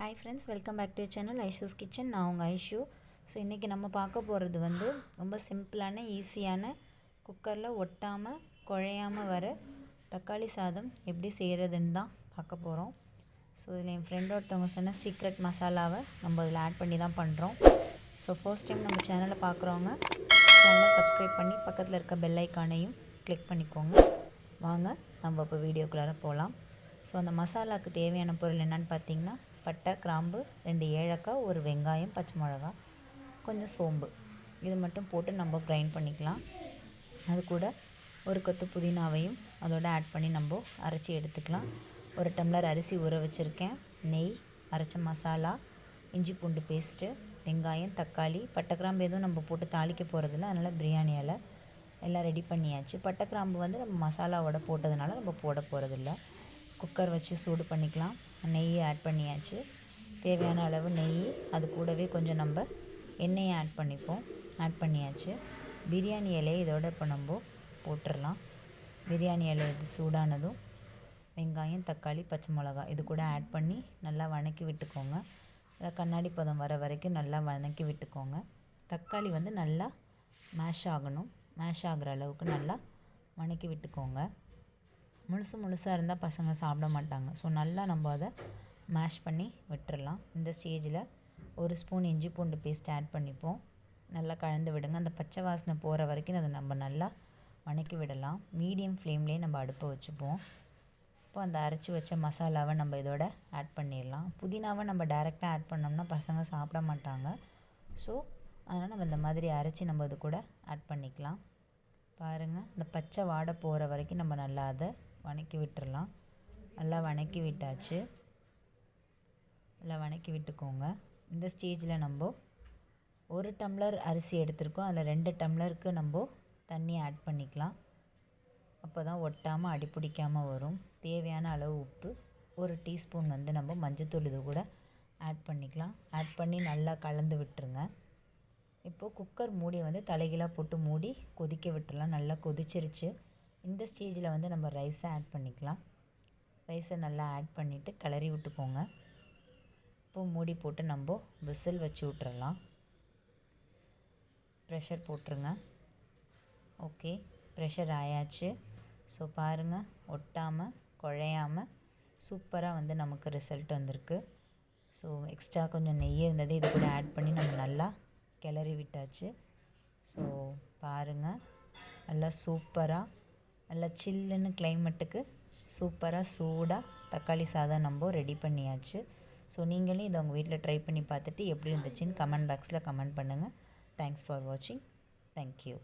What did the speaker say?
Hi friends, welcome back to channel Aishu's kitchen. நான் உங்கள் Aishu. So இன்றைக்கி நம்ம பார்க்க போகிறது ரொம்ப சிம்பிளான ஈஸியான குக்கரில் ஒட்டாமல் குழையாமல் வர தக்காளி சாதம் எப்படி செய்கிறதுன்னு தான் பார்க்க போகிறோம். ஸோ இதில் என் ஃப்ரெண்ட் ஒருத்தவங்க சொன்ன சீக்ரெட் மசாலாவை நம்ம இதில் ஆட் பண்ணி தான் பண்ணுறோம். ஸோ ஃபர்ஸ்ட் டைம் நம்ம சேனலை பார்க்குறவங்க சேனலை சப்ஸ்கிரைப் பண்ணி பக்கத்தில் இருக்க பெல் ஐக்கானையும் கிளிக் பண்ணிக்கோங்க. வாங்க நம்ம இப்போ வீடியோக்குள்ளார போகலாம். ஸோ அந்த மசாலாவுக்கு தேவையான பொருள் என்னென்னு பார்த்தீங்கன்னா, பட்டை, கிராம்பு, 2 ஏலக்காய், ஒரு வெங்காயம், பச்சை மிளகா, கொஞ்சம் சோம்பு, இது மட்டும் போட்டு நம்ம கிரைண்ட் பண்ணிக்கலாம். அது கூட ஒரு கொத்து புதினாவையும் அதோட ஆட் பண்ணி நம்ம அரைச்சி எடுத்துக்கலாம். ஒரு டம்ளர் அரிசி ஊற வச்சுருக்கேன். நெய், அரைச்ச மசாலா, இஞ்சி பூண்டு பேஸ்ட்டு, வெங்காயம், தக்காளி, பட்டை கிராம்பு எதுவும் நம்ம போட்டு தாளிக்க போகிறதில்ல, அதனால் பிரியாணி இலை எல்லாம் ரெடி பண்ணியாச்சு. பட்டை கிராம்பு நம்ம மசாலாவோட போட்டதுனால நம்ம போட போகிறதில்ல. குக்கர் வச்சு சூடு பண்ணிக்கலாம். நெய்யை ஆட் பண்ணியாச்சு. தேவையான அளவு நெய், அது கூடவே கொஞ்சம் நம்ம எண்ணெயை ஆட் பண்ணியாச்சு. பிரியாணி இலையை இதோட இப்போ நம்ம போட்டுடலாம். பிரியாணி இலை இது சூடானதும் வெங்காயம், தக்காளி, பச்சை மிளகா இது கூட ஆட் பண்ணி நல்லா வதக்கி விட்டுக்கோங்க. இல்லை கண்ணாடி பதம் வர வரைக்கும் நல்லா வதக்கி விட்டுக்கோங்க. தக்காளி நல்லா மேஷ் ஆகணும். மேஷ் ஆகிற அளவுக்கு நல்லா வதக்கி விட்டுக்கோங்க. முழுசாக இருந்தால் பசங்க சாப்பிட மாட்டாங்க. ஸோ நல்லா நம்ம அதை மேஷ் பண்ணி விட்டுறலாம். இந்த ஸ்டேஜில் ஒரு ஸ்பூன் இஞ்சி பூண்டு பேஸ்ட் ஆட் பண்ணிப்போம். நல்லா கலந்து விடுங்க. அந்த பச்சை வாசனை போகிற வரைக்கும் அதை நம்ம நல்லா வதக்கி விடலாம். மீடியம் ஃப்ளேம்லேயே நம்ம அடுப்பை வச்சுப்போம். இப்போ அந்த அரைச்சி வச்ச மசாலாவை நம்ம இதோட ஆட் பண்ணிடலாம். புதினாவை நம்ம டைரெக்டாக ஆட் பண்ணோம்னா பசங்க சாப்பிட மாட்டாங்க. ஸோ அதனால் நம்ம இந்த மாதிரி அரைச்சி நம்ம இது கூட ஆட் பண்ணிக்கலாம். பாருங்கள், இந்த பச்சை வாடை போகிற வரைக்கும் நம்ம நல்லா அதை வதக்கி விட்டுறலாம். நல்லா வதக்கி விட்டாச்சு. நல்லா வதக்கி விட்டுக்கோங்க. இந்த ஸ்டேஜில் நம்ம 1 டம்ளர் அரிசி எடுத்துருக்கோம். அதில் 2 டம்ளருக்கு நம்ம தண்ணி ஆட் பண்ணிக்கலாம். அப்போ தான் ஒட்டாமல் அடி பிடிக்காமல் வரும். தேவையான அளவு உப்பு, 1 டீஸ்பூன் நம்ம மஞ்சத்தூள் இது கூட ஆட் பண்ணிக்கலாம். ஆட் பண்ணி நல்லா கலந்து விட்டுருங்க. இப்போது குக்கர் மூடி தலைகீழாக போட்டு மூடி கொதிக்க விட்டுறலாம். நல்லா கொதிச்சிருச்சு. இந்த ஸ்டேஜில் நம்ம ரைஸை ஆட் பண்ணிக்கலாம். ரைஸை நல்லா ஆட் பண்ணிவிட்டு கிளறி விட்டுக்கோங்க. இப்போது மூடி போட்டு நம்ம விசில் வச்சு விட்டுறலாம். ப்ரெஷர் போட்டுருங்க. ஓகே, ப்ரெஷர் ஆயாச்சு. ஸோ பாருங்கள், ஒட்டாமல் குழையாமல் சூப்பராக நமக்கு ரிசல்ட் வந்திருக்கு. ஸோ எக்ஸ்ட்ரா கொஞ்சம் நெய் இருந்தது, இது கூட ஆட் பண்ணி நம்ம நல்லா கிளறி விட்டாச்சு. ஸோ பாருங்கள், நல்லா சூப்பராக நல்லா சில்லுன்னு கிளைமேட்டுக்கு சூப்பராக சூடாக தக்காளி சாதம் நம்ம ரெடி பண்ணியாச்சு. ஸோ நீங்களும் இதை உங்கள் வீட்டில் ட்ரை பண்ணி பார்த்துட்டு எப்படி இருந்துச்சுன்னு கமெண்ட் பாக்ஸில் கமெண்ட் பண்ணுங்கள். தேங்க்ஸ் ஃபார் வாட்சிங். தேங்க்யூ.